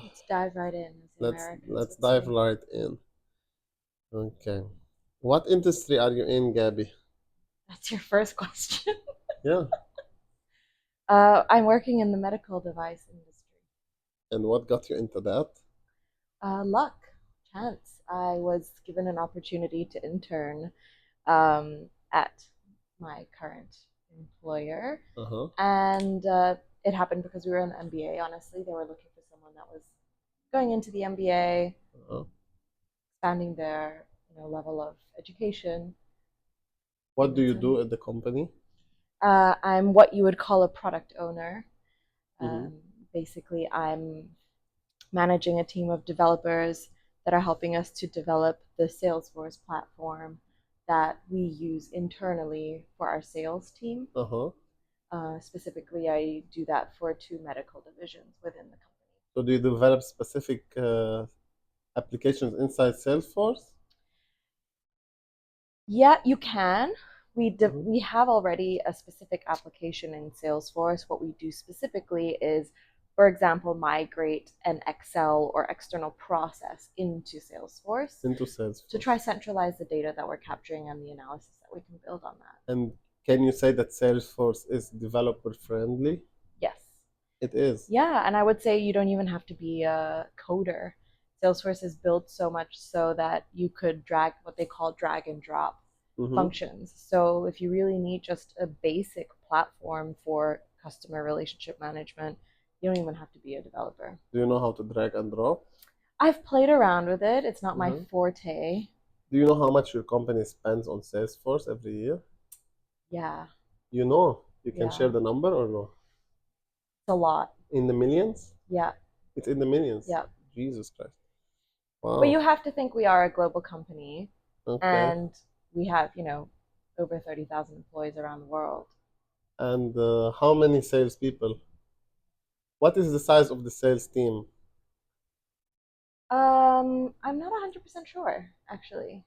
Let's dive right in, as the Let's Americans let's would dive say. right in. Okay. What industry are you in, Gabby? That's your first question. Yeah. I'm working in the medical device industry. And what got you into that? Luck, chance. I was given an opportunity to intern at my current employer, Uh-huh. and it happened because we were in the MBA. Honestly, they were looking for someone that was going into the MBA, Uh-huh. expanding their level of education, What and do that's you what I do did. at the company? I'm what you would call a product owner. Mm-hmm. Um, Basically, I'm managing a team of developers that are helping us to develop the Salesforce platform that we use internally for our sales team. Uh-huh. Specifically, I do that for two medical divisions within the company. So do you develop specific applications inside Salesforce? Yeah, you can. Mm-hmm. We have already a specific application in Salesforce. What we do specifically is, for example, migrate an Excel or external process into Salesforce Into to try Salesforce. centralize the data that we're capturing and the analysis that we can build on that. And can you say that Salesforce is developer friendly? Yes. It is. Yeah, and I would say you don't even have to be a coder. Salesforce is built so much so that you could drag what they call drag and drop Mm-hmm. functions. So if you really need just a basic platform for customer relationship management, you don't even have to be a developer. Do you know how to drag and drop? I've played around with it. It's not my Mm-hmm. forte. Do you know how much your company spends on Salesforce every year? Yeah, You know, you can share yeah. the number or no? It's a lot. In the millions? Yeah, It's in the millions. yeah. Jesus Christ. But you Wow. have to think we are a global company Okay. and we have, over 30,000 employees around the world. And how many salespeople? What is the size of the sales team? I'm not 100% sure, actually.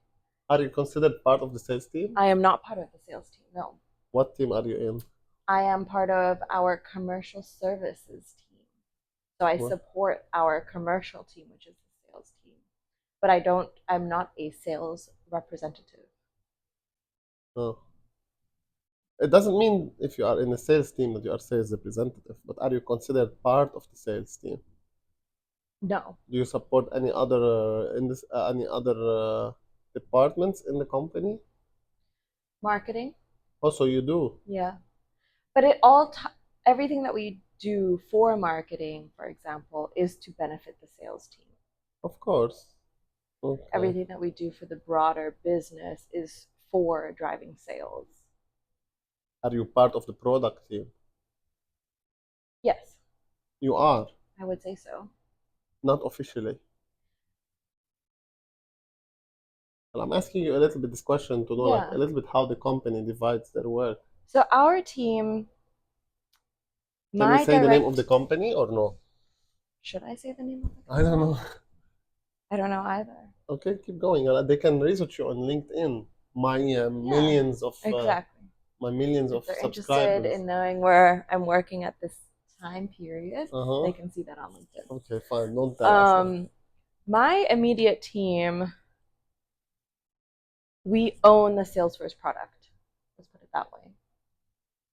Are you considered part of the sales team? I am not part of the sales team, no. What team are you in? I am part of our commercial services team. So I What? support our commercial team, which is the sales team. But I'm not a sales representative. Oh. It doesn't mean if you are in a sales team that you are sales representative, but are you considered part of the sales team? No. Do you support any other any other departments in the company? Marketing? Also, you do. Yeah. But everything that we do for marketing, for example, is to benefit the sales team. Of course. Okay. Everything that we do for the broader business is for driving sales. Are you part of the product team? Yes, You are, I would say so. not officially. Well, I'm asking you a little bit this question to know like a Yeah. little bit how the company divides their work. So our team, Can you my say the name of the direct, company or no? should I say the name of the I don't company? know. I don't know either. Okay, keep going. They can research you on LinkedIn. My Yeah, exactly. my millions If of they're interested subscribers. in knowing where I'm working at this time period, Uh-huh. they can see that on LinkedIn. Okay, fine. Don't tell us now. Um, my immediate team, we own the Salesforce product. Let's put it that way.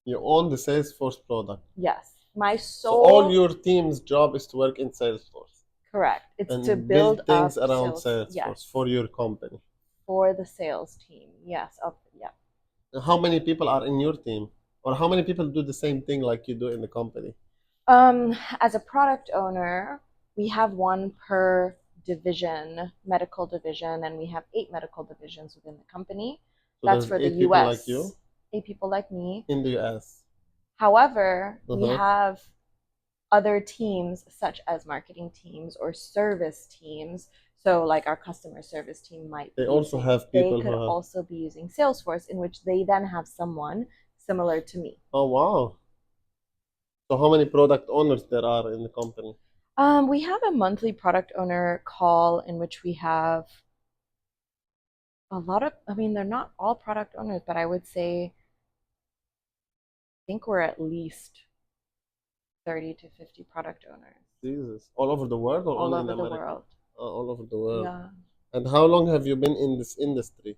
You own the Salesforce product. Yes, my So all sole your team's job is to work in Salesforce correct. It's to and build build things up around sales. Salesforce Yes, for your company. for the sales team. Yes, yeah. How many people are in your team? Or how many people do the same thing like you do in the company? As a product owner, we have one per division, medical division, and we have 8 medical divisions within the company. So That's there's for the 8 people like you US, 8 people like me. in the US. However, we Uh-huh. have other teams such as marketing teams or service teams. So, like our customer service team might be They also using, have they people who could have. also be using Salesforce, in which they then have someone similar to me. Oh, wow. So how many product owners there are in the company? We have a monthly product owner call in which we have a lot of, I mean, they're not all product owners, but I would say, I think we're at least 30 to 50 product owners. Jesus. All over the world or all only in over the America? world. All over the world. Yeah, And how long have you been in this industry?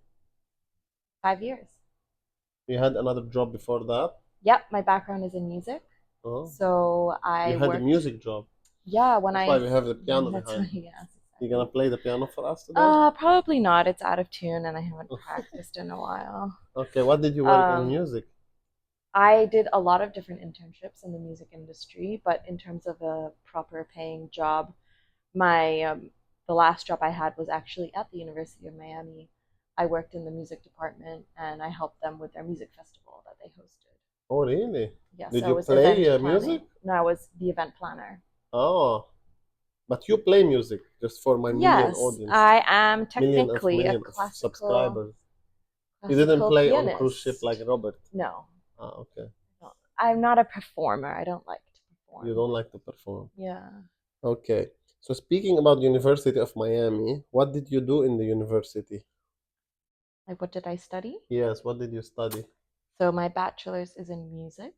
5 years. You had another job before that? Yep, my background is in music. Oh, So you I had a worked, music job. yeah, when That's I, why we have the piano that's behind. what, yes, You gonna exactly. play the piano for us today? Probably not. It's out of tune and I haven't practiced in a while. Okay, what did you work on Um, music? I did a lot of different internships in the music industry, but in terms of a proper paying job, my the last job I had was actually at the University of Miami. I worked in the music department and I helped them with their music festival that they hosted. Oh, really? Yeah, Did so it you was play event music? planning. No, I was the event planner. Oh, but you play music just for my million Yes, audience, I am technically a million of classical subscribers. You didn't classical play on cruise ship like pianist. Robert. No, Ah, okay. no, I'm not a performer. I don't like to You perform. don't like to perform. Yeah. Okay. So speaking about University of Miami, what did you do in the university? Like, what did I study? Yes, what did you study? So my bachelor's is in music,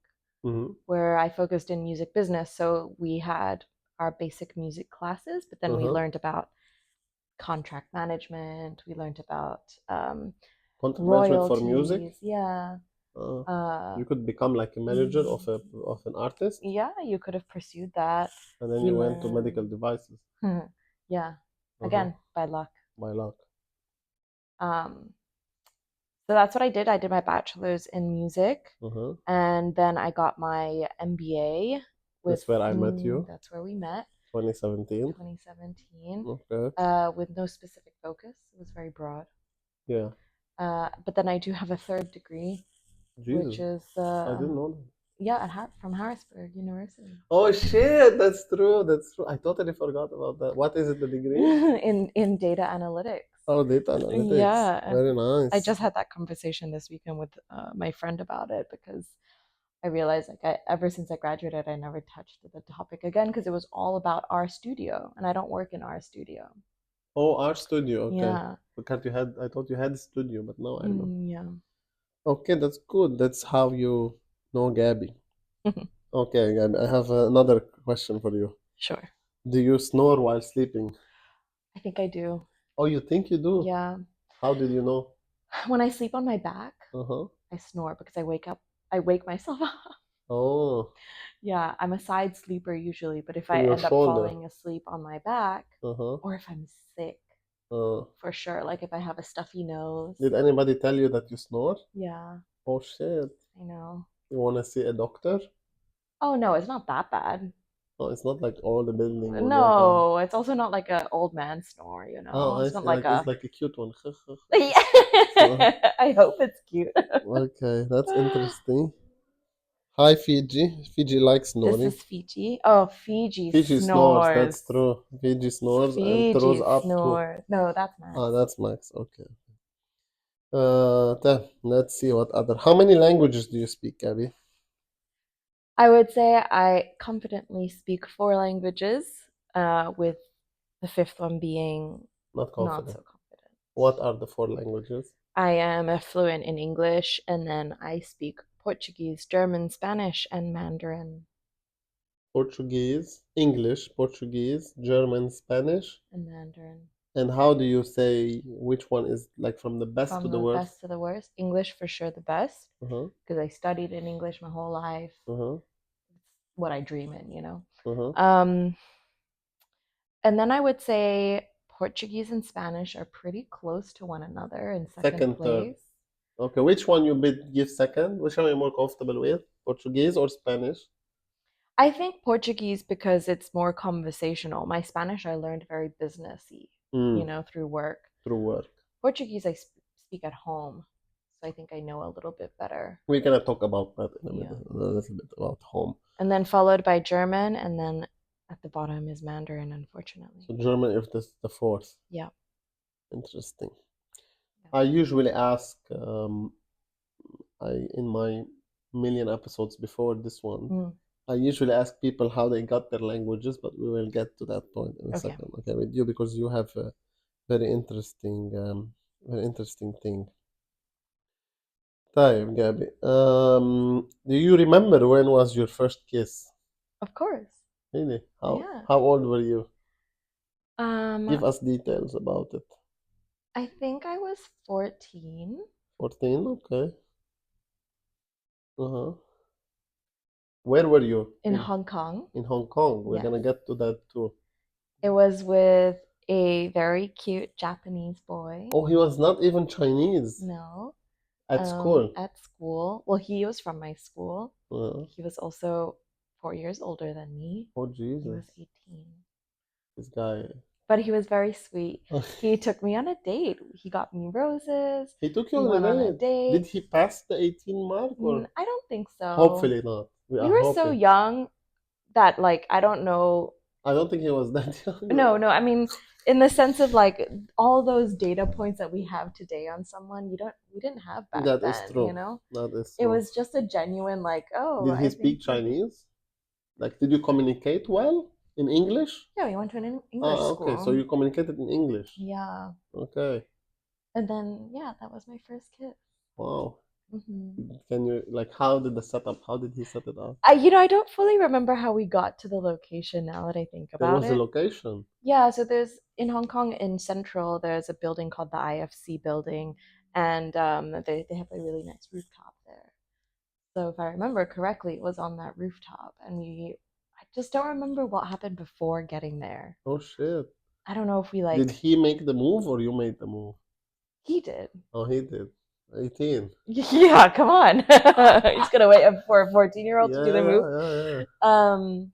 Mm-hmm. where I focused in music business. So we had our basic music classes, but then we Uh-huh. learned about contract management. We learned about Content management for music? royalties. Yeah. Uh, Uh, you could become like a manager of an artist, yeah, you could have pursued that. and then We you went to medical learned, devices. yeah, Uh-huh. again by luck. By luck. Um, so that's what I did. I did my bachelor's in music, Uh-huh. and then I got my MBA with. That's where I met you, That's where we met, 2017. 2017. Okay. With no specific focus. It was very broad. Yeah. But then I do have a third degree, which Jesus, is I didn't know that. yeah, from Harrisburg University. Oh shit, that's true. That's true. I totally forgot about that. What is it, the degree? in data analytics. Oh, data analytics. Yeah, Very I nice. just had that conversation this weekend with my friend about it because I realized like ever since I graduated, I never touched the topic again because it was all about our studio, and I don't work in our studio. Oh, art studio. Okay. Yeah, Because you had, I thought you had a studio, but now I know. yeah. Okay, that's good. That's how you know Gabby. Okay, Gabby, I have another question for you. Sure. Do you snore while sleeping? I think I do. Oh, you think you do? Yeah. How did you know? When I sleep on my back, Uh-huh. I snore because I wake myself up. Oh, Yeah, I'm a side sleeper usually, but if I in your end up shoulder. falling asleep on my back, Uh-huh. or if I'm sick, Uh, for sure, like if I have a stuffy nose. did anybody tell you that you snore? Yeah, Oh shit. I know. You wanna see a doctor? Oh no, it's not that bad. Oh, it's not like all the building will wake up. No, it's also not like a old man snore, you Oh, know? I It's not see. like Like it's a like a cute one. yeah. I hope it's cute. Okay, that's interesting. Hi, Fiji. Fiji likes This snoring. is Fiji. Oh, Fiji Fiji snores, that's snores. true. Fiji snores and throws Fiji up too. snores. No, that's Max. Ah, that's Max. Okay. Let's see what other. How many languages do you speak, Gabby? I would say I confidently speak 4 languages, with the fifth one being Not not confident. so confident. What are the 4 languages? I am a fluent in English, and then I speak Portuguese, German, Spanish, and Mandarin. Portuguese, English, Portuguese, German, Spanish. And Mandarin. And how do you say which one is like from the best to From the the worst? best to the worst, English for sure the best, Uh-huh. because I studied in English my whole life. Uh-huh. It's what I dream in, you know. Uh-huh. Um, and then I would say Portuguese and Spanish are pretty close to one another in second Second, third. place. Okay, which one you bid give second? Which one are you more comfortable with? Portuguese or Spanish? I think Portuguese because it's more conversational. My Spanish I learned very businessy, Mm, through work. through work. Portuguese I speak at home, so I think I know a little bit better. We're gonna talk about that in a Yeah. minute, a little bit about home. And then followed by German, and then at the bottom is Mandarin, unfortunately. So German is the fourth. Yeah. Interesting. Yeah. I usually ask, in my million episodes before this one, Mm. I usually ask people how they got their languages, but we will get to that point in a Okay. second. Okay, with you because you have a very interesting thing. طيب Gabby, do you remember when was your first kiss? Of course. Really? Yeah. How old were you? Um, Give us details about it. I think I was 14 14? Okay. Uh-huh. Where were you? in Hong Kong. In Hong Kong. We're Yes. gonna get to that too. It was with a very cute Japanese boy. Oh, he was not even Chinese No. at school. At school. Well, he was from my school. Uh, He was also 4 years older than me. oh, He was Jesus. 18. This guy. But he was very sweet. He took me on a date. He got me roses. He took you We on a went on a date. Did date. he pass the 18 mark or? I don't think so. Hopefully not. We We are were so hoping. young that, like, I don't know. I don't think he was that young. No, no, I mean, in the sense of like all those data points that we have today on someone, we didn't have back That is then, you true. know? That is It true. was just a genuine, like, oh, Did he I think speak you're. Chinese? Like, did you communicate well in English? Yeah, we went to an English Ah, okay. So school. you communicated in English. Yeah. Okay. And then, yeah, that was my first kiss. Wow. hmm Can you like how did the setup? How did he set it up? I don't fully remember how we got to the location now that I think There about was a it. location. Yeah, so there's in Hong Kong in Central, there's a building called the IFC building, and they have a really nice rooftop there. So if I remember correctly, it was on that rooftop, and I just don't remember what happened before getting there. Oh shit. I don't know if we Did like he make the move or you made the move? he did. Oh, he did. 18. Yeah, come on. He's gonna wait for a 14-year-old to do Yeah, the move. yeah, yeah, yeah. Um,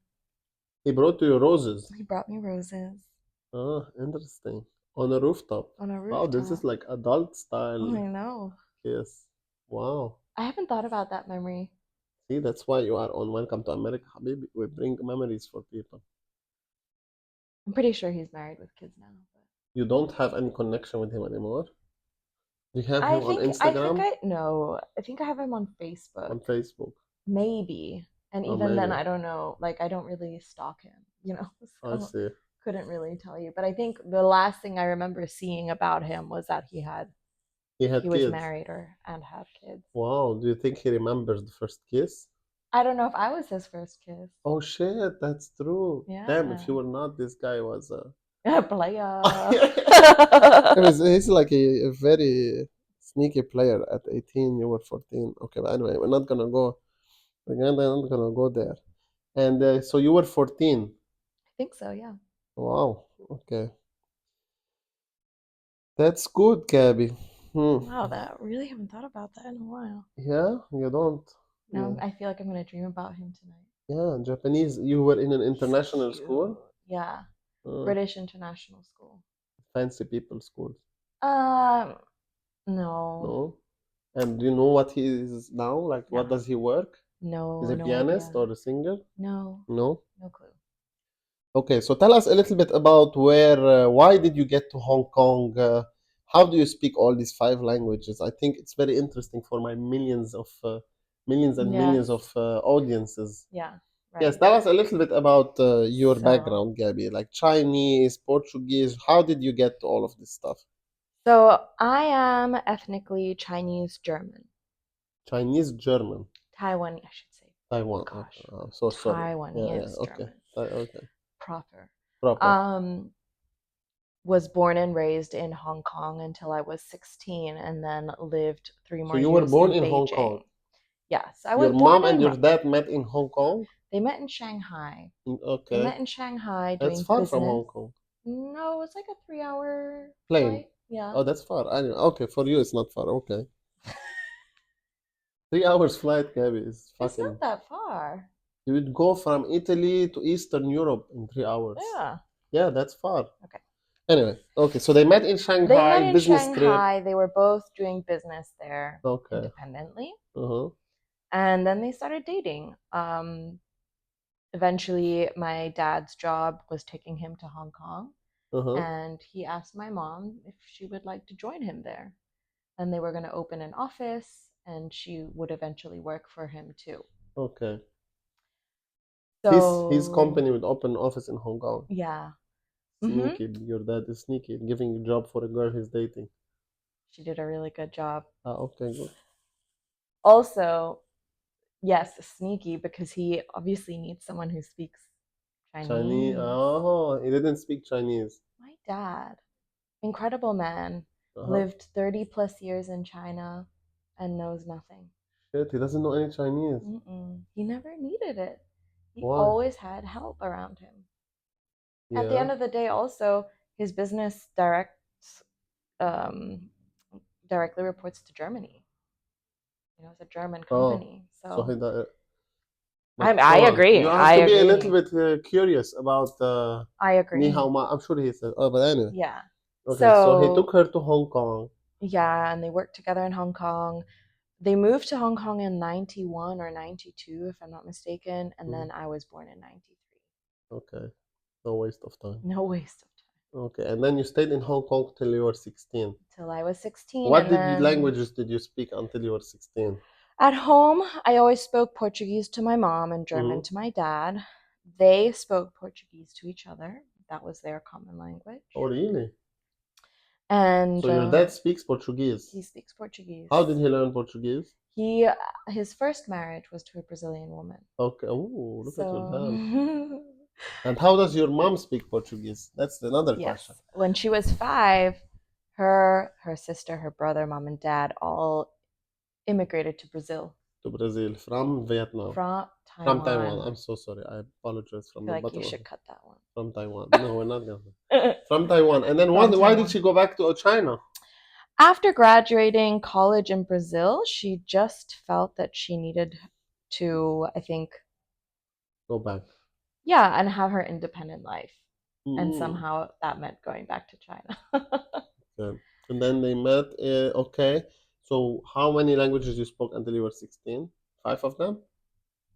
He brought you roses. he brought me roses Oh, interesting. On a rooftop. on a Wow, this is rooftop. like adult Oh, style I know. kiss. Wow. I haven't thought about that memory. See, that's why you are on Welcome to America, Habibi. We bring memories for people. I'm pretty sure he's married with kids now. But You don't have any connection with him anymore. Do you have I him on think I think Instagram? I no. I think I have him on Facebook. On Facebook? Maybe. And Oh, even then maybe. I don't know. Like I don't really stalk him, I So see. couldn't really tell you. But I think the last thing I remember seeing about him was that He he had was kids. married or and had kids. Wow. Do you think he remembers the first kiss? I don't know if I was his first kiss. Oh shit, that's true. Damn, if Yeah. you were not, this guy was Playa. he's like a very sneaky player at 18, you were 14. Okay, but anyway, we're not gonna go there. And so you were 14. I think so, yeah. Wow. Okay. That's good, Gabby. Hmm. Wow, that really haven't thought about that in a while. Yeah, you don't. Now Yeah. I feel like I'm gonna dream about him tonight. Yeah, Japanese. You were in an He's international cute. school? Yeah, Uh, British international school. fancy people schools. Um, no, No? And do you know what he is now? Like, what no, does he work? Is no, he a no pianist idea. or a singer? No, No? no clue. Okay, so tell us a little bit about why did you get to Hong Kong? How do you speak all these five languages? I think it's very interesting for my millions and millions Yes, of audiences. yeah, Yes, right. tell us a little bit about your So, background, Gabby, like Chinese, Portuguese. How did you get to all of this stuff? so I am ethnically Chinese German, Chinese, German, Taiwan, I should say. Taiwan. Okay, Gosh, oh, so sorry. Yeah, yeah. Taiwanese Okay, German, okay, proper. proper. Um, was born and raised in Hong Kong until I was 16 and then lived three So more you were years born in in Hong Kong. Beijing. Yes, I Your was born mom and in. your dad met in Hong Kong. They met in Shanghai. They Okay, met in Shanghai that's doing far from business. Hong Kong. No, it was like a 3 hour Plane. flight. Yeah. Oh, that's far. Anyway, okay, for you it's not far. Okay, 3 hours flight, Gabby, is It's fucking. not that far. You would go from Italy to Eastern Europe in 3 hours. Yeah. Yeah, that's far. Okay. Anyway, okay, so they met in They met Shanghai, in business trip. Shanghai. They were both doing business there Okay. independently. Uh-huh. And then they started dating. Eventually, my dad's job was taking him to Hong Kong. Uh-huh. And he asked my mom if she would like to join him there. And they were going to open an office, and she would eventually work for him too. Okay. His So, company would open office in Hong Kong. yeah. Mm-hmm. Sneaky. Your dad is sneaky, giving a job for a girl he's dating. She did a really good job. Ah, okay, good. Also, yes, sneaky because he obviously needs someone who speaks Chinese. Chinese. Oh, he didn't speak Chinese. My dad, incredible man, Uh-huh. lived 30 plus years in China and knows nothing. Shit, he doesn't know any Chinese. Mm-mm. He never needed it. He Why? always had help around him. At the Yeah. end of the day, also, his business um, directly reports to Germany. It's a German Oh, company. so So he but I so you agree. have I to be a little agree. bit curious about I Ni Hao agree. Ma. I'm sure he said. Oh, but anyway. Yeah. Okay, so he So took her to Hong Kong. yeah, and they worked together in Hong Kong. They moved to Hong Kong in 91 or 92, if I'm not mistaken, and Mhm. then I was born in 93. Okay, no waste of time. No waste of time. Okay, and then you stayed in Hong Kong till you were 16. Till I was 16, What and did you then languages did you speak until you were 16? at home, I always spoke Portuguese to my mom and German Mm-hmm. to my dad. They spoke Portuguese to each other. That was their common Oh, language. really? And So your dad speaks Portuguese. he speaks Portuguese. How did he learn Portuguese? He his first marriage was to a Brazilian woman. Okay. Oh, look at your So dad. And how does your mom speak Portuguese? That's another yes, question. when she was 5, her sister, her brother, mom, and dad all immigrated to Brazil To Brazil from Vietnam. from From Taiwan. Taiwan. I'm so sorry. I apologize I from feel the like you bottom of should it. cut that one. From Taiwan. No, we're not gonna. From Taiwan. And then From why did Taiwan. she go back to China? After graduating college in Brazil, she just felt that she needed to, I think, Go back. yeah, and have her independent life. And Mm, somehow that meant going back to China. okay. And then they met. Okay. So how many languages you spoke until you were 16? Five of them?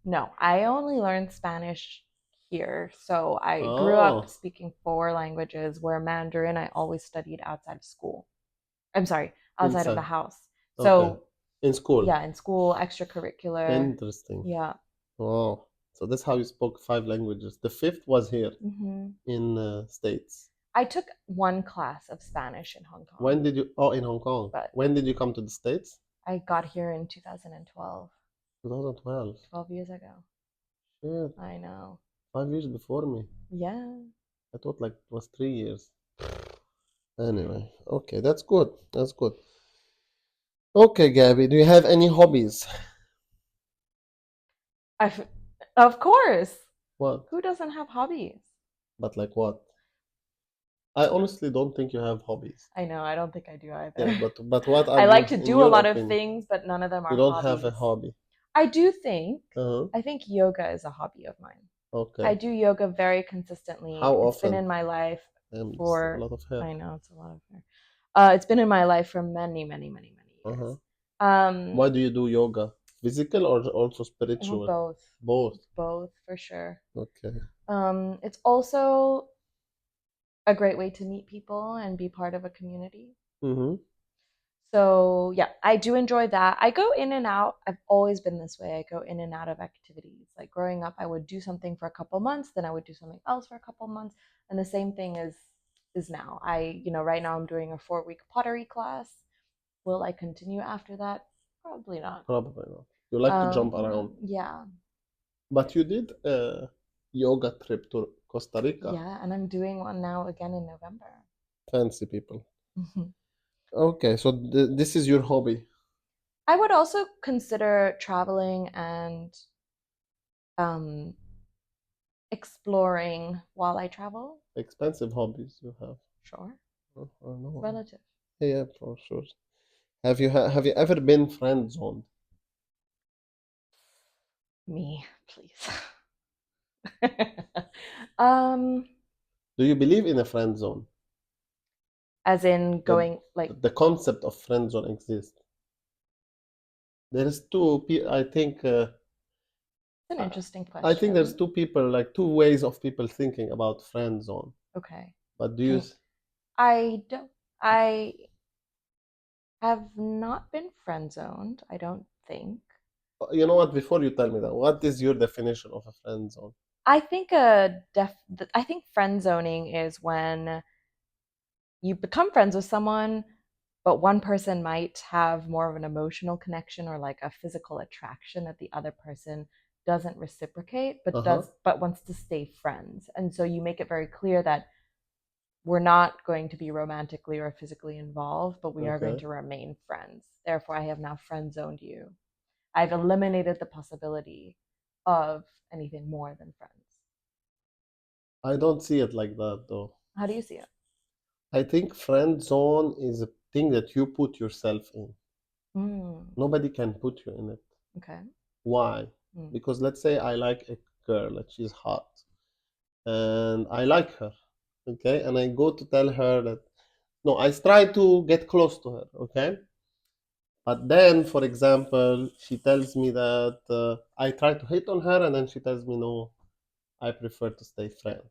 No, I only learned Spanish here. So I grew up Oh, speaking 4 languages, where Mandarin I always studied outside of school. I'm sorry, outside of the inside. house. Okay. So In school. yeah, in school, extracurricular. Interesting. Yeah. Oh, so that's how you spoke five languages. The fifth was here hmm in States. I took one class of Spanish in Hong When Kong, did you? Oh, in Hong Kong. but When did you come to the States? I got here in 2012, 2012. 12 years ago. Shit, I know. 5 years before me. Yeah. I thought like it was 3 years. Anyway, okay, that's good. That's good. Okay, Gabby, do you have any hobbies? I, of course. What? Who doesn't have hobbies? But like what? I honestly don't think you have hobbies. I know, I don't think I do Yeah, either. but what are I you, like to in do a your lot of opinion? things, but none of them You are don't have a hobbies. hobby. I do think, Uh-huh. I think yoga is a hobby of mine. I Okay. do yoga very consistently. How It's been often? in my life It's a for, lot of hair. I know it's a lot of hair. It's been in my life for many, many, many, many years. Uh-huh. Why do you do yoga? Physical or also spiritual? Both, Both. both for sure. Okay. It's also a great way to meet people and be part of a community. Mm-hmm. So yeah, I do enjoy that. I go in and out. I've always been this way. I go in and out of activities. Like growing up, I would do something for a couple months, then I would do something else for a couple months, and the same thing is now. Right now I'm doing a 4-week pottery class. Will I continue after that? Probably not. Probably not. You like to jump around. Yeah, But you did a yoga trip to Costa Rica. yeah, and I'm doing one now again in November. Fancy people. Okay, so this is your hobby. I would also consider traveling and um, exploring while I travel. Expensive hobbies you have. Sure, Oh, I know. relative. Yeah, for sure. Have you ever been friend zoned? Me, please. um, Do you believe in a friend zone? as in The going like the concept of friend zone exists. There is two. I think. it's an interesting I think there's question. two people, like two ways of people thinking about friend zone. Okay. But do you? Can I don't I have not been friend zoned, I don't think. You know what? Before you tell me that, what is your definition of a friend zone? I think I think friend zoning is when you become friends with someone, but one person might have more of an emotional connection or like a physical attraction that the other person doesn't reciprocate, but Uh-huh. wants to stay friends. And so you make it very clear that we're not going to be romantically or physically involved, but we are going Okay. to remain friends. Therefore, I have now friend zoned you. I've eliminated the possibility of anything more than friends. I don't see it like that though. How do you see it? I think friend zone is a thing that you put yourself in. Mm, Nobody can put you in it. okay. Why? Mm. Because let's say I like a girl, that she's hot, and I like her, okay? And I go to tell her that, no, I try to get close to her, okay? But then, for example, she tells me that I try to hit on her, and then she tells me, no, I prefer to stay friends.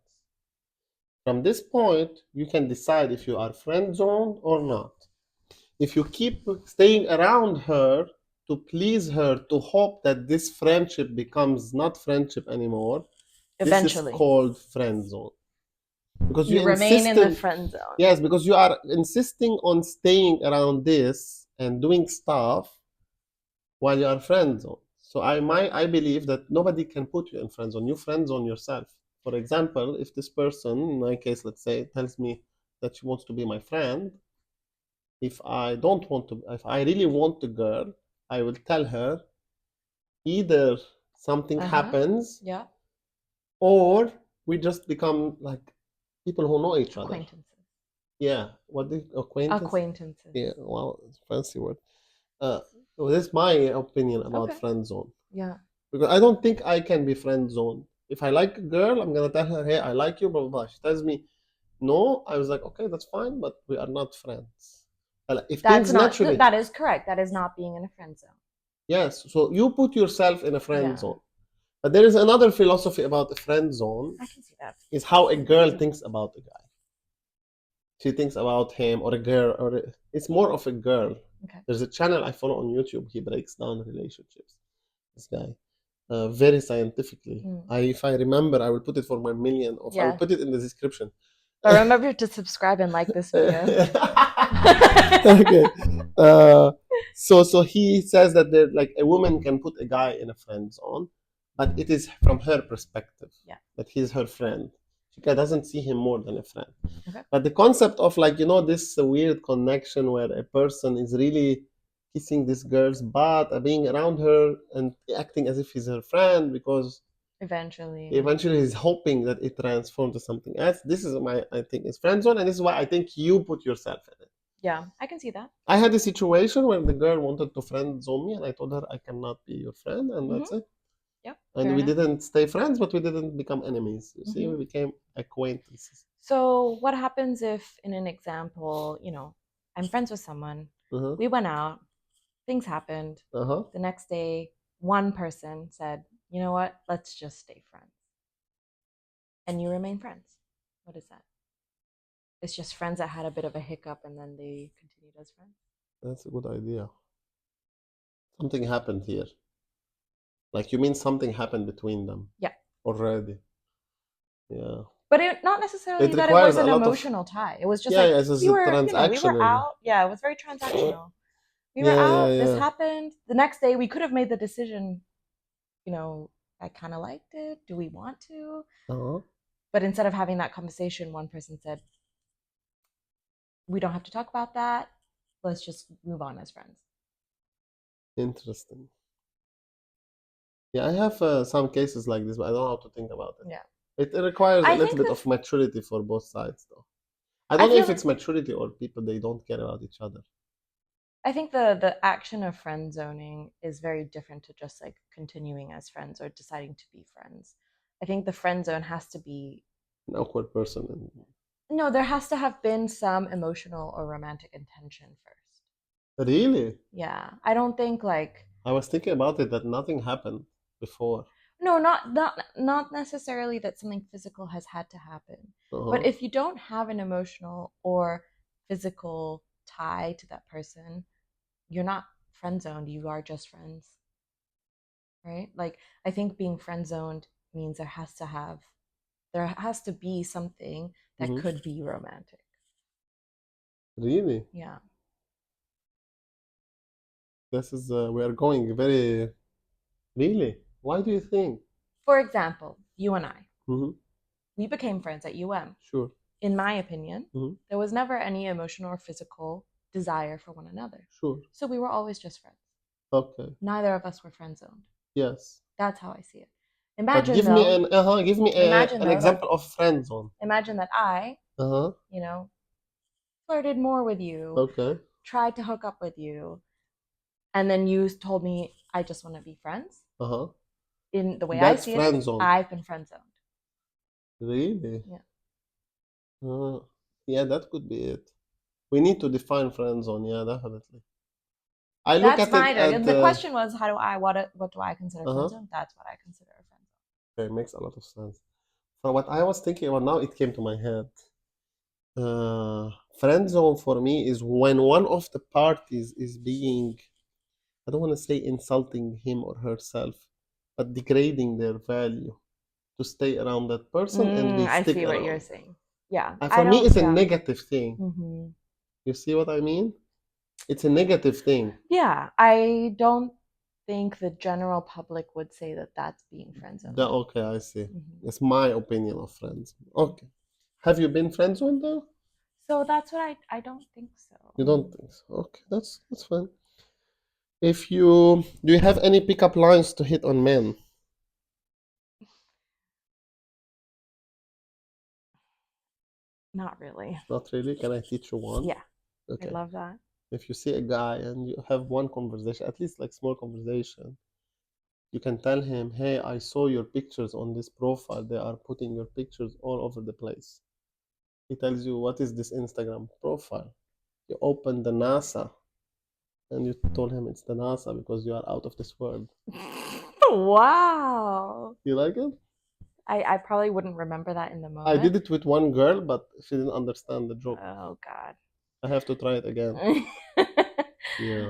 From this point, you can decide if you are friend zoned or not. If you keep staying around her to please her, to hope that this friendship becomes not friendship anymore, this is Eventually, called friend zone. Because you you remain insist in the in, friend zone. yes, because you are insisting on staying around this and doing stuff while you are friend zone. So I believe that nobody can put you in friend zone. You friend zone yourself. For example, if this person, in my case, let's say, tells me that she wants to be my friend, if I don't want to, if I really want the girl, I will tell her either something Uh huh. happens Yeah. or we just become like people who know each other. Acquaintances. Yeah, what the acquaintance? Acquaintances. Yeah, well, it's a fancy word. Uh, well, that's my opinion about Okay. friend zone. Yeah. Because I don't think I can be friend zone. If I like a girl, I'm gonna tell her, hey, I like you, blah blah blah. She tells me no, I was like, okay, that's fine, but we are not friends. If That's things not, naturally, that is correct. That is not being in a friend zone. yes, so you put yourself in a friend Yeah. zone. But there is another philosophy about a friend zone, I can see that. is how a girl thinks about a guy. She thinks about him or a girl, or it's more of a girl. Okay. There's a channel I follow on YouTube. He breaks down relationships. This guy, very scientifically. Mm. If I remember, I will put it for my million of. I will Yeah. put it in the description. But remember to subscribe and like this video. Okay. Uh, so he says that there, like a woman can put a guy in a friend zone, but it is from her perspective Yeah. that he's her friend. She doesn't see him more than a friend. Okay. But the concept of like this weird connection where a person is really kissing this girl's butt, being around her and acting as if he's her friend because Eventually. eventually he's hoping that it transforms to something else. This is my I think is friend zone, and this is why I think you put yourself in it. Yeah, I can see that. I had a situation where the girl wanted to friend zone me, and I told her I cannot be your friend, and Mm-hmm. that's it. Yep. And Fair we enough. didn't stay friends, but we didn't become enemies. You see, Mm-hmm. we became acquaintances. So, what happens if, in an example, I'm friends with someone, Uh-huh. we went out, things happened. Uh-huh. The next day, one person said, you know what, let's just stay friends. And you remain friends. What is that? It's just friends that had a bit of a hiccup and then they continued as friends. That's a good idea. Something happened here. Like you mean something happened between them Yeah. already. Yeah. But not necessarily It that it requires was a an lot of, emotional tie. It was just yeah, like yeah, it's we a were, we were transactional. out. Yeah, it was very transactional. We were Yeah, yeah, out, this yeah. happened. The next day we could have made the decision, I kind of liked it. Do we want to? Uh-huh. But instead of having that conversation, one person said, we don't have to talk about that. Let's just move on as friends. Interesting. Yeah, I have some cases like this, but I don't know how to think about it. Yeah. It requires a I little think bit that of maturity for both sides, though. I I don't know feel if like it's maturity or people they don't care about each other. I think the action of friend zoning is very different to just like continuing as friends or deciding to be friends. I think the friend zone has to be An awkward person. no, there has to have been some emotional or romantic intention first. Really? Yeah, I don't think like I was thinking about it that nothing happened before. no, not necessarily that something physical has had to happen, but Uh-huh. if you don't have an emotional or physical tie to that person, you're not friend zoned. You are just friends, right? Like I think being friend zoned means there has to be something that Hmm. could be romantic. Really? Yeah. This is we are going very really. Why do you think? For example, you and I, Hmm. we became friends at UM. Sure. In my opinion, Hmm. there was never any emotional or physical desire for one another. Sure. So we were always just friends. Okay. Neither of us were friend zoned. Yes. That's how I see it. But Imagine though, give me imagine an though that example of friend zone. imagine that I, Uh-huh. you know, flirted more with you, Okay. tried to hook up with you, and then you told me I just want to be friends. Uh-huh. In the way I That's see it, friend zone. I've been friend zoned. Really? Yeah. Uh, yeah, that could be it. We need to define friend zone. Yeah, definitely. I look That's at it my at the question was how do I what do I consider friend uh-huh. zone? That's what I consider a friend Okay, makes a lot of sense. So what I was thinking about now, it came to my head. Uh, Friend zone for me is when one of the parties is being, I don't want to say insulting him or herself, but degrading their value to stay around that person and zone. they I stick see what you're around. saying. Yeah, I For me, don't. it's a Yeah. negative thing. Hmm. You see what I mean? It's a negative thing. Yeah, I don't think the general public would say that that's being friend zoned. Okay, I see. Hmm. It's my opinion of friends. Okay. Have you been friend zoned though? So that's what I don't think You so. don't think so? Okay, that's fine. If you do you have any pickup lines to hit on men? Not really. Not really. Can I teach you one? Yeah, I'd Okay. love that. If you see a guy and you have one conversation, at least like small conversation, you can tell him, "Hey, I saw your pictures on this profile. They are putting your pictures all over the place." He tells you, "What is this Instagram profile?" You open the NASA and you told him it's the NASA because you are out of this world. Wow. You like it? I probably wouldn't remember that in the I moment. did it with one girl, but she didn't understand the joke. Oh God. I have to try it again. Yeah.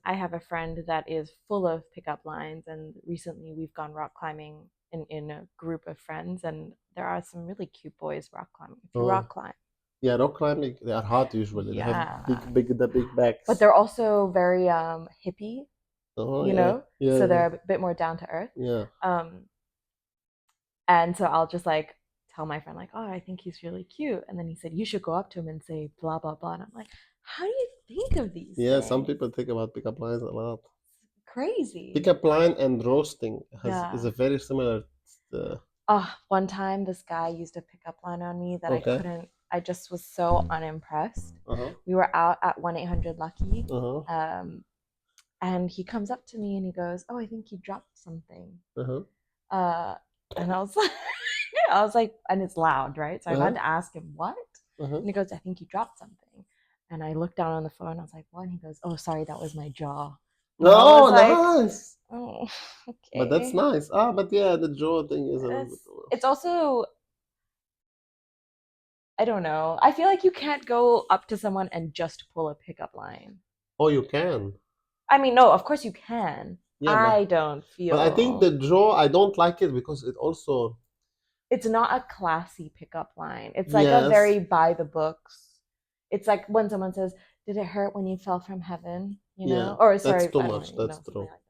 I have a friend that is full of pickup lines, and recently we've gone rock climbing in a group of friends, and there are some really cute boys rock climbing. If you Oh, rock climb, yeah, rock climbing, they are hot usually. They have yeah, the big but backs. they're also very hippie, Oh, yeah. Yeah, so yeah. they're a bit more down to earth. Yeah. Um, and so I'll just like tell my friend like, oh, I think he's really cute, and then he said you should go up to him and say blah blah blah, and I'm like, how do you think of these Yeah, some things? people think about pickup lines a lot. Crazy. Pickup line and roasting has is Yeah. a very similar Oh, one time this guy used a pickup line on me that I okay. couldn't, I just was so unimpressed. Uh-huh. We were out at 1-800 Lucky, Uh-huh. um, and he comes up to me and he goes, oh, I think you dropped something. Uh-huh. Uh, and I was like, I was like, and it's loud, right? So I Uh-huh. had to ask him, what? Uh-huh. And he goes, I think you dropped something. And I looked down on the phone. I was like, what? And he goes, oh, sorry, that was my jaw. And I was Oh, like, nice. oh, But that's okay. nice. Ah, but yeah, the jaw thing is a little bit. It's also, I don't know. I feel like you can't go up to someone and just pull a pickup line. Oh, you can. I mean, no, of course you can. Yeah, I don't but I think feel the jaw, I don't like it because it also, it's not a classy pickup line. It's like a yes, very by the books. It's like when someone says, "Did it hurt when you fell from heaven?" You yeah, know, or that's sorry, too I don't much. know, That's something true. like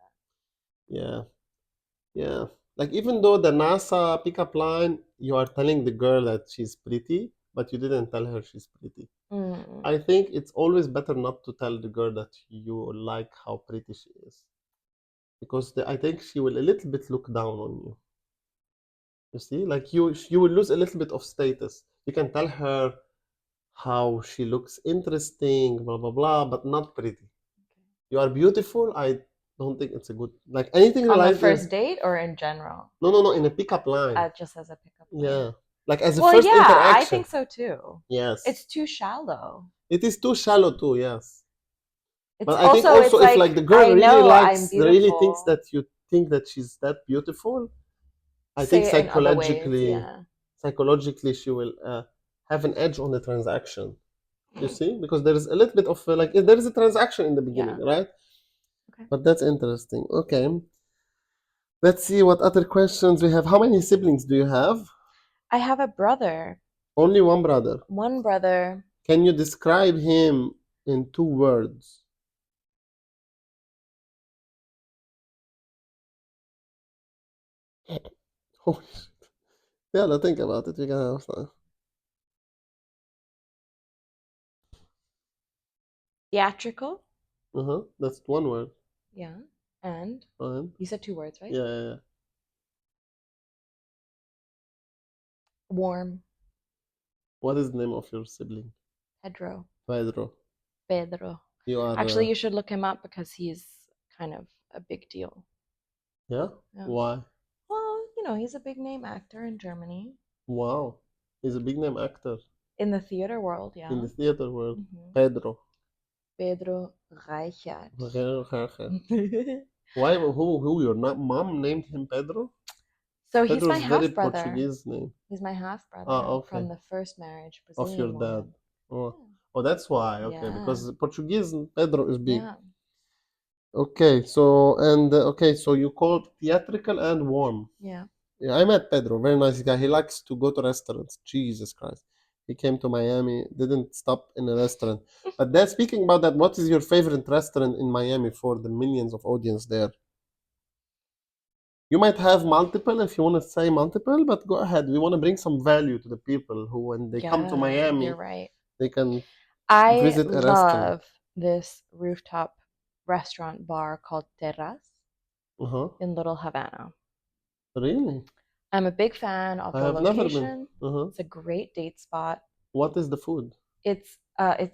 Yeah, yeah. Like even though the NASA pickup line, you are telling the girl that she's pretty, but you didn't tell her she's pretty. that. Mm. I think it's always better not to tell the girl that you like how pretty she is, because I think she will a little bit look down on you. You see, like you will lose a little bit of status. You can tell her how she looks interesting, blah blah blah, but not pretty. You are beautiful. I don't think it's a good like anything On the related. first date or in general, No, in a pickup line. just as a pickup line. Yeah, like as a Well, first yeah, I interaction. think so too. Yes, It's too shallow. it is too shallow too. Yes, It's but I think also, also it's if like like the girl I really know I'm likes, really thinks beautiful. that you think that she's that beautiful, I think Say it in other ways, yeah. psychologically she will have an edge on the transaction. You see, because there is a little bit of like there is a transaction in the beginning, Yeah. right? Okay. But that's interesting. Okay, let's see what other questions we have. How many siblings do you have? I have a brother. Only one brother. One brother. Can you describe him in 2 words? Holy shit. Yeah, now think about it. You can have that. Theatrical. That's one word. Yeah. And And you said two words, right? yeah, yeah, yeah. Warm. What is the name of your sibling? Pedro. Pedro. Pedro. You are, Actually, you should look him up because he's kind of a big deal. yeah? Yeah. Why? Well, he's a big name actor in Germany. Wow. He's a big name actor In the theater world, in yeah. the theater world. Hmm. Pedro. Pedro Reichert. Why? Who? Your mom named him Pedro? So he's Pedro my is very half brother. Portuguese name. He's my half Ah, brother okay. from the first marriage, Of your Brazilian dad. woman. Oh, oh, that's why. Okay, Yeah. because Portuguese Pedro is big. Yeah. Okay, so you called theatrical and warm. Yeah. Yeah, I met Pedro, very nice guy. He likes to go to restaurants. Jesus Christ. He came to Miami, didn't stop in a restaurant. But then speaking about that, what is your favorite restaurant in Miami for the millions of audience there? You might have multiple if you want to say multiple, but go ahead. We want to bring some value to the people who, when they come to Yeah, you're Miami, right. they can I visit a restaurant. love this rooftop restaurant bar called Terras Uh-huh. in Little Havana. Really? I'm a big fan of I the have never been. location. Uh-huh. It's a great date spot. What is the food? It's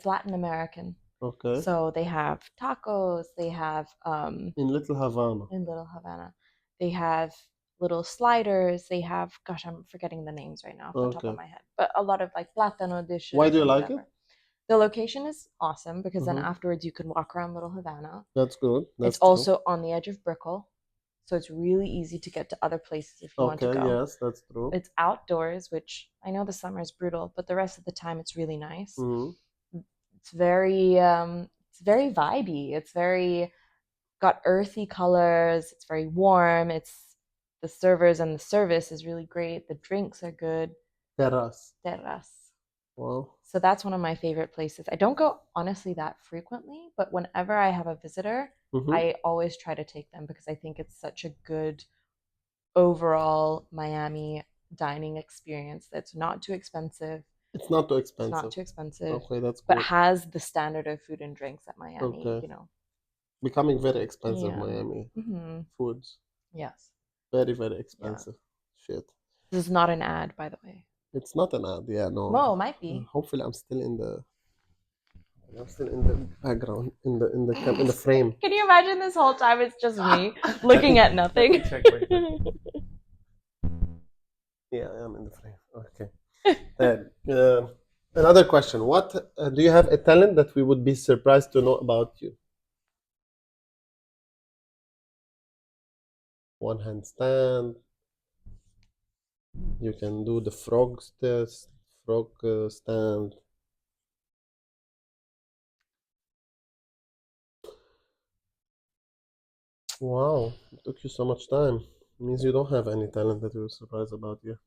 Latin American. Okay. So they have tacos, they have In Little Havana. in Little Havana. They have little sliders, they have gosh, I'm forgetting the names right now off the top of Okay. my head. But a lot of like plátano Why dishes do you and like it? whatever. The location is awesome because then Mm-hmm. afterwards you can walk around Little Havana. That's good. It's That's true. also on the edge of Brickell, so it's really easy to get to other places if you want to Okay, go. yes, that's true. It's outdoors, which I know the summer is brutal, but the rest of the time it's really nice. Mm-hmm. It's very vibey. It's very got earthy colors. It's very warm. It's the servers and the service is really great. The drinks are good. Terrace. Terras. Wow. So that's one of my favorite places. I don't go honestly that frequently, but whenever I have a visitor, Mm-hmm. I always try to take them because I think it's such a good overall Miami dining experience that's not too expensive. It's not too It's not expensive. too expensive, Okay, that's but good. has the standard of food and drinks at Miami, Okay. Becoming very expensive, Yeah. Miami Hmm. foods. Yes. Very, very Yeah. expensive. Shit. This is not an ad, by the way. It's not an ad, yeah, no. Mo, might be. Hopefully I'm still in the background, in the frame. Can you imagine this whole time it's just me Let looking me at let me nothing? check. Wait, Yeah, I am in the frame. Okay. Then, another question. What do you have a talent that we would be surprised to know about you? One handstand. You can do the frog stand. Wow, it took you so much time. Means you don't have any talent that we were surprised about you.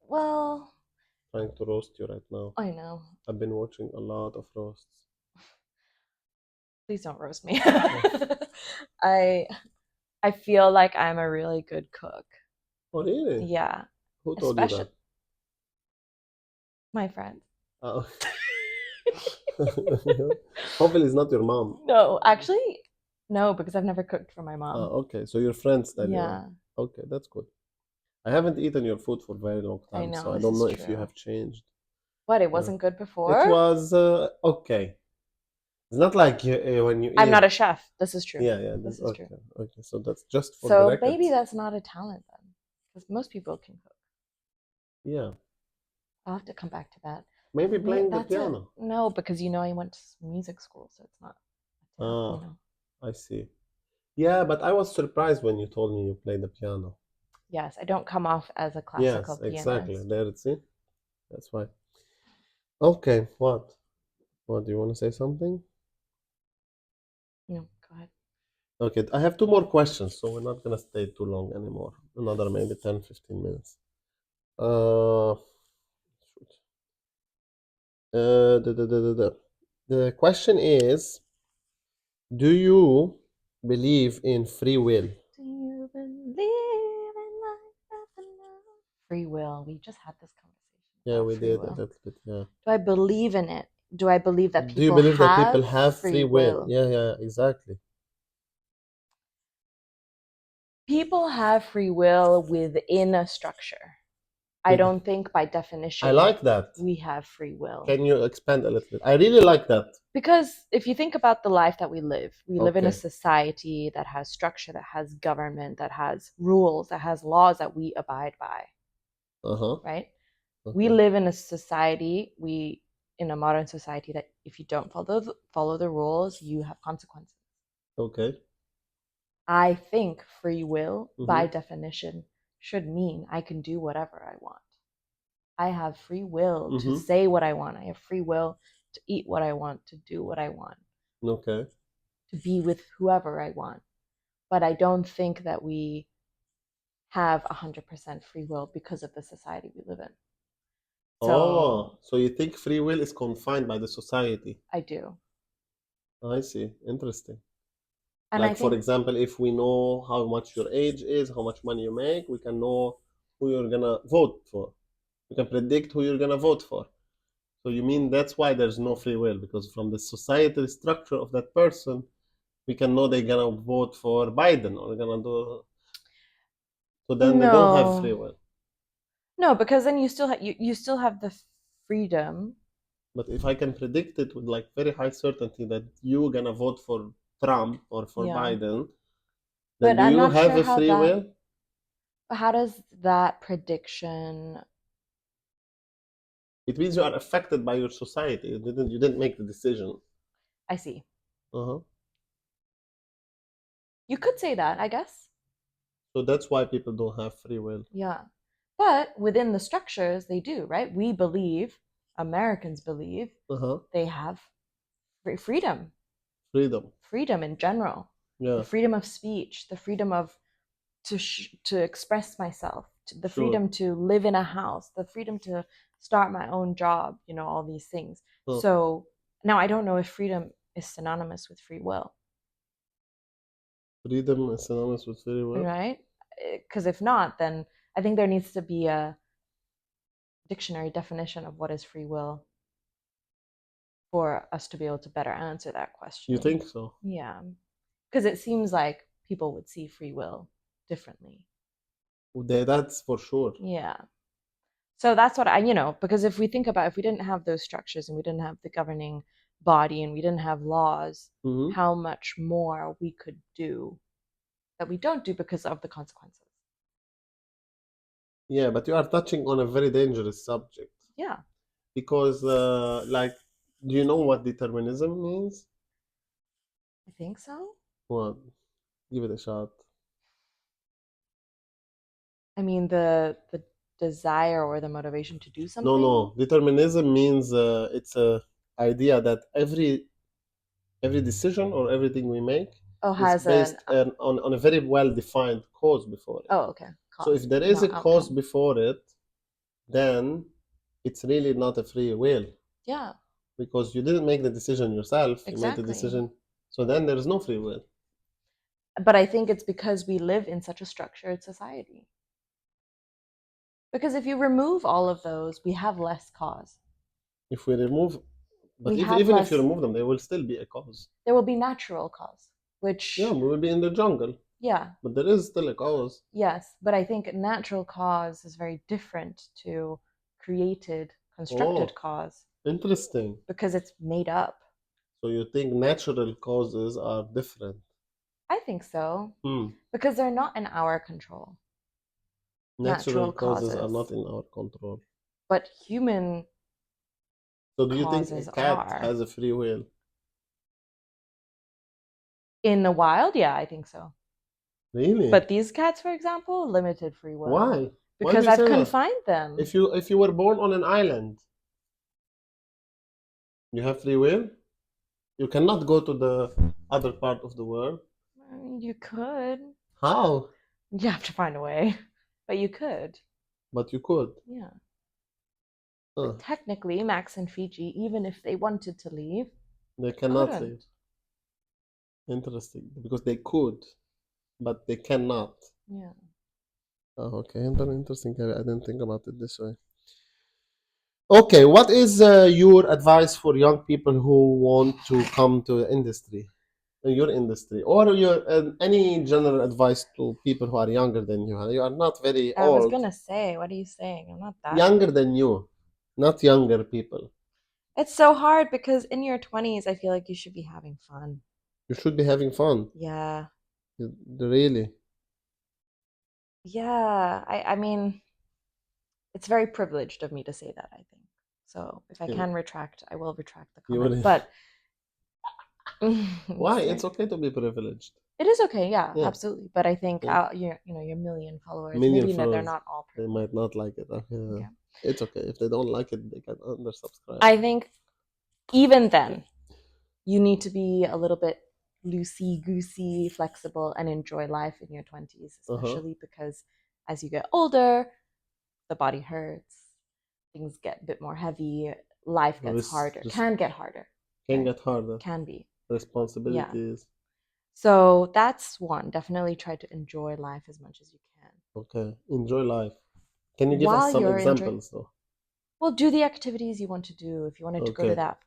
Well, Trying to roast you right now. I know. I've been watching a lot of roasts. Please don't roast me. I I feel like I'm a really good cook. Oh, really? Yeah, Who told you especially that? my friend. Oh. Hopefully, it's not your mom. No, actually, no, because I've never cooked for my Ah, mom. okay, so your friends tell you that. Yeah, Okay, that's good. I haven't eaten your food for a very long I time, so know I this don't is know if you true. have changed. What? It Uh, wasn't good it before? was okay. It's not like when you I'm eat. not a chef. This is true. Yeah, yeah. This is true. Okay, okay. So that's just for the So maybe records. that's not a talent then, because most people can cook. Yeah, I'll have to come back to that. maybe Maybe playing the that's a piano. no, because I went to music school, so it's not a Ah, talent. I see. Yeah, but I was surprised when you told me you play the piano. Yes, I don't come off as a classical Yes, exactly. pianist. There, see? That's why. Okay, what? What, do you want to say something? No, go ahead. Okay, I have two more questions, so we're not gonna stay too long anymore. Another maybe 10, 15 minutes. Uh, shoot. The question is, do you believe in free will? Do you believe in life free will. We just had this conversation Yeah, about we free did a will. little bit. Yeah. Do I believe in it? Do I believe that Do you people believe that people have have free free will? will? Yeah, yeah, exactly. People have free will within a structure. I With don't think by I definition like that. we have free will. Can you expand a little bit? I really like that. Because if you think about the life that we live in a Okay. society that has structure, that has government, that has rules, that has laws that we abide by, Uh-huh. right? We Okay. live in a society, in a modern society, that if you don't follow the rules, you have consequences. Okay. I think free will, by Mm-hmm. definition, should mean I can do whatever I want. I have free will to Mm-hmm. say what I want. I have free will to eat what I want, to do what I want, Okay. to be with whoever I want. But I don't think that we have 100% free will because of the society we live in. Oh, So so you think free will is confined by the society? I do. I see. Interesting. And I Like, for think, example, if we know how much your age is, how much money you make, we can know who you're gonna vote for. We can predict who you're gonna vote for. So you mean that's why there's no free will, because from the societal structure of that person, we can know they're gonna vote for Biden or they're gonna do. So then they don't have free no, will. no, because then you still have the freedom. But if I can predict it with like very high certainty that you're gonna vote for Trump or for Yeah. Biden, then But do I'm you not have sure a how free that, will? how does that prediction, It means you are affected by your society. You didn't make the decision. I see. Uh-huh. You could say that, I guess. So that's why people don't have free will. Yeah. But within the structures, they do, right? We believe, Americans believe, Uh-huh. they have freedom, Freedom. freedom in general, the Yeah, freedom of speech, the freedom of to express myself, the sure. freedom to live in a house, the freedom to start my own job, all these things. Huh. So now I don't know if freedom is synonymous with free will, Freedom is synonymous with free will. right? Because if not, then I think there needs to be a dictionary definition of what is free will for us to be able to better answer that You question. think so? Yeah, because it seems like people would see free will differently. That's for sure. Yeah. So that's what because if we think about, if we didn't have those structures and we didn't have the governing body and we didn't have laws, Mm-hmm. how much more we could do that we don't do because of the consequences. Yeah, but you are touching on a very dangerous subject Yeah, because, like, do you know what determinism means? I think so. Well, give it a shot. I mean, the desire or the motivation to do No, something. no. Determinism means it's a idea that every decision or everything we make Oh, is has an based on a very well defined cause before it. oh, okay, So if cause, there is a not cause outcome. before it, then it's really not a free will Yeah, because you didn't make the decision yourself, you made the exactly. decision. So then there is no free will. But I think it's because we live in such a structured society. Because if you remove all of those, we have less cause. If we remove, but We if, have even if you less, remove them, there will still be a cause. there will be natural cause, Yeah, which, we will be in the jungle, yeah, but there is still a cause. yes, but I think natural cause is very different to created, constructed Oh, cause interesting. because it's made up. So you think natural causes are different? I think so Hmm. because they're not in our control, Natural natural causes are causes, not in our control. but human So do you think a causes cat are. has a free will? In the wild, yeah, I think so. Really? But these cats, for example, limited free will Why? Why do because you I've say that? confined them. If you were born on an island, you have free will? You cannot go to the other part of the world. I mean, you could. How? You have to find a way, but you could. But you could. Yeah. Huh. But technically, Max and Fiji, even if they wanted to leave, They cannot couldn't. leave. Interesting. Because they could, but they cannot. Yeah. Oh, okay, very interesting. I didn't think about it this way. Okay, what is your advice for young people who want to come to the industry, your industry, or your any general advice to people who are younger than you? You are not very I was old, gonna say, what are you saying? I'm not that younger young. than you, not younger people. It's so hard because in your 20s, I feel like you should be having fun. You should be having fun. Yeah. Really. Yeah. I mean, it's very privileged of me to say that, I think. So if I You, can retract, I will retract the you comment. will. But Why? it's It's very, okay to be privileged. it is okay, yeah, Yeah, absolutely. But I think yeah. your million followers, Million maybe no, they're followers, not all they privileged. might not like it. Okay, Okay. it's okay. If they don't like it, they can unsubscribe. I think even then, you need to be a little bit loosey goosey, flexible, and enjoy life in your 20s, Uh-huh. especially because as you get older, the body hurts, things get a bit more heavy, life gets Res harder, res can get harder, can right? get harder. Can be. Yeah. Responsibilities. So that's one. Definitely try to enjoy life as much as you can. Okay. Enjoy life. Can you give us While some you're enjoying, examples though? well, do the activities you want to do. If you wanted to go to Okay. that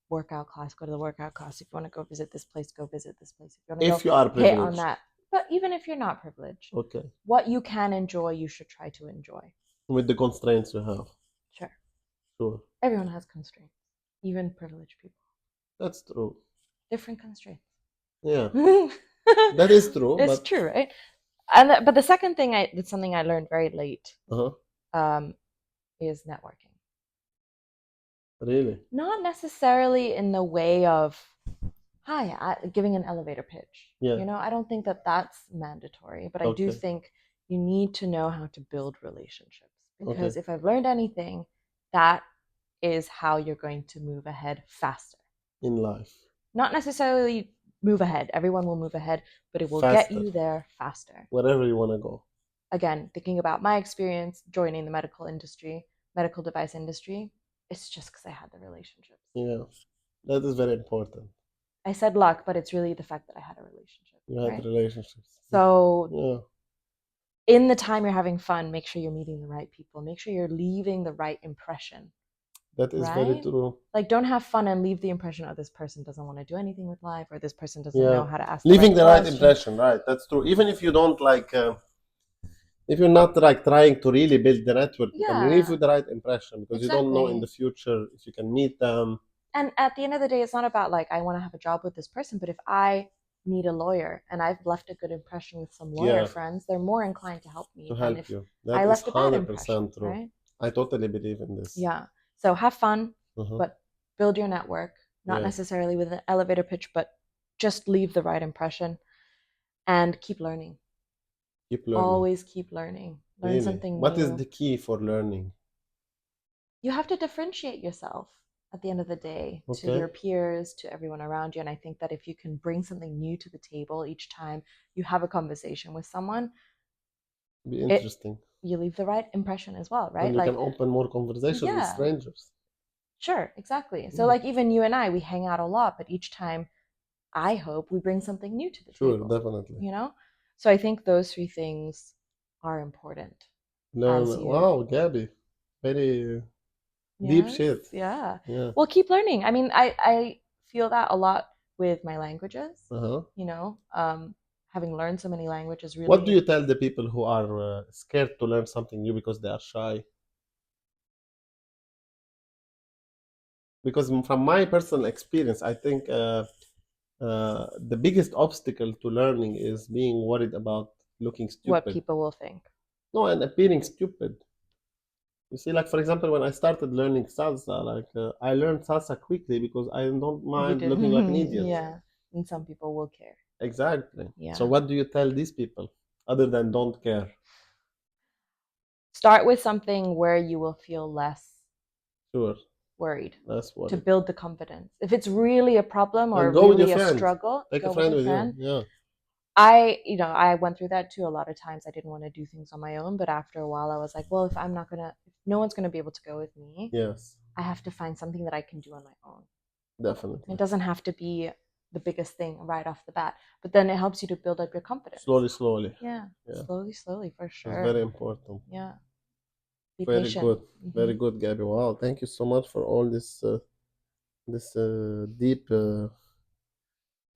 workout class, go to the workout class. If you want to go visit this place, go visit this place. If you want to go If you are hit on privileged. that, but even if you're not privileged, Okay. what you can enjoy, you should try to enjoy. With the constraints you have. Sure. Sure. Everyone has constraints, even privileged people. That's true. Different constraints. Yeah. That is true, It's but true, right? And but the second thing that's something I learned very late, uh-huh. um, is networking. Really? Not necessarily in the way of hi, giving an elevator pitch. Yeah. I don't think that that's mandatory, but I do Okay. think you need to know how to build relationships Okay. because if I've learned anything, that is how you're going to move ahead faster. In life. Not necessarily move ahead. Everyone will move ahead, but it will get Faster. you there faster. Wherever you want to go. Again, thinking about my experience joining the medical device industry, it's just because I had the relationships. Yeah. That is very important. I said luck, but it's really the fact that I had a relationship, You had right? relationships. So Yeah. in the time you're having fun, make sure you're meeting the right people. Make sure you're leaving the right impression, That is very right? true. Like, don't have fun and leave the impression, oh, this person doesn't want to do anything with life, or this person doesn't Yeah. know how to ask the Leaving right the right question. impression, right? That's true. Even if you don't like, if you're not like trying to really build the network, you can leave Yeah, with the right impression because you don't know in exactly. the future if you can meet them. And at the end of the day, it's not about like, I want to have a job with this person, but if I need a lawyer and I've left a good impression with some lawyer Yeah, friends, they're more inclined to help to me than help if you. I That is left a bad impression, 100% true. right? I totally believe in this. Yeah. So have fun, Uh-huh. but build your network, not Yes, necessarily with an elevator pitch, but just leave the right impression and keep learning. keep learning. Always keep learning. Learn Really. something What is new. the key for learning? You have to differentiate yourself at the end of the day to Okay, your peers, to everyone around you. And I think that if you can bring something new to the table each time you have a conversation with someone, be it interesting. you leave the right impression as well, And right? you can Like, open more conversations with yeah, strangers. sure, exactly. So Yeah, like even you and I, we hang out a lot, but each time I hope we bring something new to the sure, table, definitely. you know? So I think those three things are important Learn. as you, Wow, Gabby. Very deep yes, shit. yeah. Yeah. Well, keep learning. I mean, I feel that a lot with my languages, Uh-huh. you know, having learned so many languages What do really, you tell the people who are scared to learn something new because they are shy? Because from my personal experience, I think the biggest obstacle to learning is being worried about looking what stupid. people will think. No, and appearing stupid. You see, like for example, when I started learning salsa, like I learned salsa quickly because I don't You mind did, looking like an idiot. yeah. And some people will care. Exactly. So Yeah. what do you tell these people other than don't care? Start with something where you will feel less Sure, worried that's to worried. build the confidence. If it's really a problem or And go with your really a friend. struggle, Take a go with friend your with you. friend. Yeah. I went through that too. A lot of times I didn't want to do things on my own, but after a while I was like, well, if no one's gonna be able to go with me, Yes, I have to find something that I can do on my own. It definitely. doesn't have to be the biggest thing right off the bat, but then it helps you to build up your confidence. Slowly. Yeah, Yeah, slowly for it's sure. very important. Yeah, be Very patient. good. Very good, Gabby. Wow, thank you so much for all this deep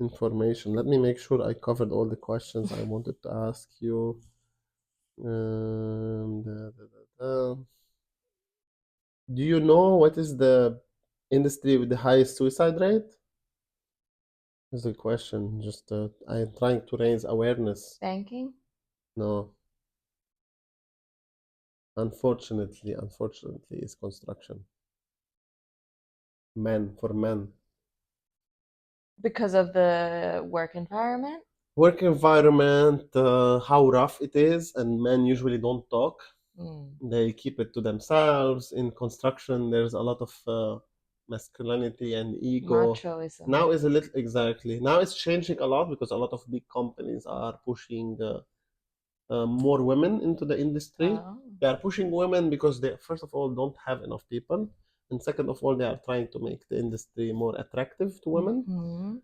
information. Let me make sure I covered all the questions I wanted to ask you. Da, da, da, da. Do you know what is the industry with the highest suicide rate? Is a question. Just I'm trying to raise awareness. Banking? No, unfortunately, is construction. Men for men. Because of the work environment? Work environment, how rough it is, and men usually don't talk. Mm. They keep it to themselves. In construction, there's a lot of masculinity and ego. Machoism. Now is a little exactly. Now it's changing a lot because a lot of big companies are pushing more women into the industry. Oh. They are pushing women because they, first of all, don't have enough people, and second of all, they are trying to make the industry more attractive to women. Mm-hmm.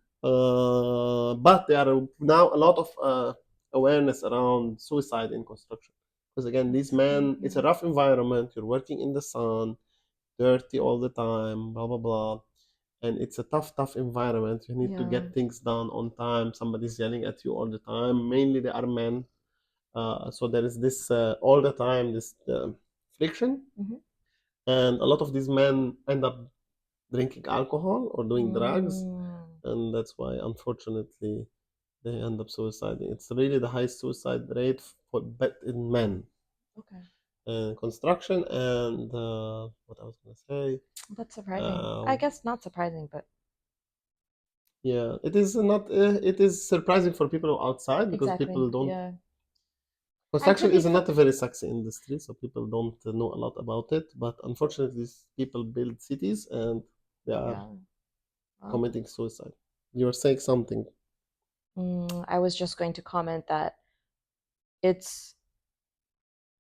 But there are now a lot of awareness around suicide in construction. Because again, these men, it's a rough environment. You're working in the sun, dirty all the time, blah blah blah, and it's a tough environment. You need to get things done on time. Somebody's yelling at you all the time. Mainly they are men, so there is this all the time this friction, and a lot of these men end up drinking alcohol or doing drugs, and that's why unfortunately they end up suiciding. It's really the highest suicide rate for but in men. Okay. Construction and what I was gonna say. That's surprising. I guess not surprising, but Yeah, it is not. It is surprising for people outside because exactly. people don't. Yeah. Construction is not a very sexy industry, so people don't know a lot about it. But unfortunately, these people build cities and they are committing suicide. You were saying something. I was just going to comment that it's,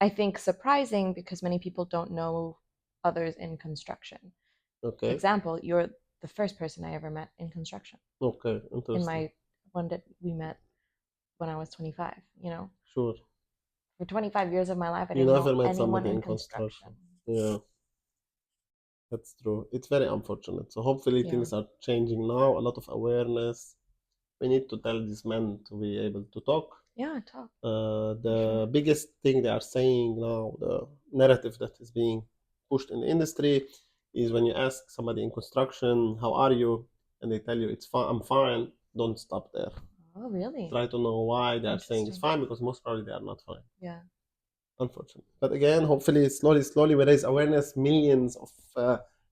I think, surprising because many people don't know others in construction. Okay. Example, you're the first person I ever met in construction. Okay, interesting. In my one that we met when I was 25, you know? Sure. For 25 years of my life, I You didn't never know met anyone somebody in in construction. construction. Yeah, that's true. It's very unfortunate. So hopefully things are changing now. A lot of awareness. We need to tell these men to be able to talk. Yeah, talk. The biggest thing they are saying now, the narrative that is being pushed in the industry, is when you ask somebody in construction, "How are you?" and they tell you, "It's fine. I'm fine." Don't stop there. Oh, really? Try to know why they are saying it's fine, because most probably they are not fine. Yeah. Unfortunately. But again, hopefully, slowly, we raise awareness. Millions of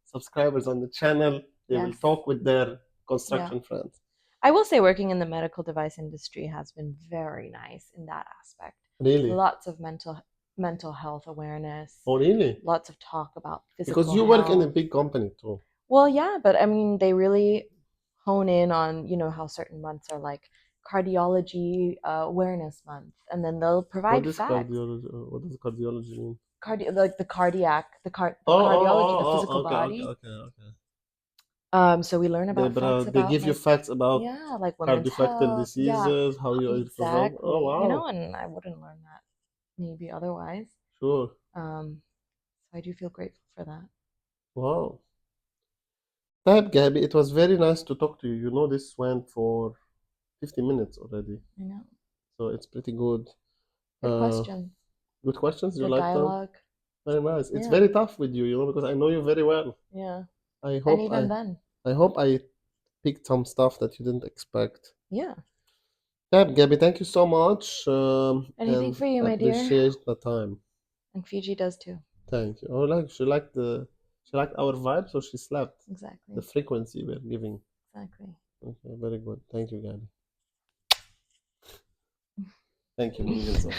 subscribers on the channel. They will talk with their construction friends. I will say working in the medical device industry has been very nice in that aspect. Really? Lots of mental health awareness. Oh, really? Lots of talk about physical because you work in a big company too. Well, yeah, but I mean, they really hone in on, you know, how certain months are like cardiology awareness month, and then they'll provide facts. What does cardiology mean? Like the cardiology, the physical body. Okay. So we learn about facts They about give you facts about like women's cardiovascular health. diseases, how you Exactly. Oh wow. You know, and I wouldn't learn that maybe otherwise. Sure. So I do feel grateful for that. Wow. Type Gabby, it was very nice to talk to you. You know, this went for 50 minutes already. I know. So it's pretty good. Good question. Good questions. You Good like dialogue. them? Very nice. It's very tough with you, you know, because I know you very well. Yeah. I And hope even then. I hope I picked some stuff that you didn't expect. Yeah. Yeah, Gabby, thank you so much. Anything And for you, my dear. appreciate the time. And Fiji does too. Thank you. Oh, like she liked our vibe, so she slept. Exactly. The frequency we're giving. Exactly. Okay, very good. Thank you, Gabby. Thank you, millions of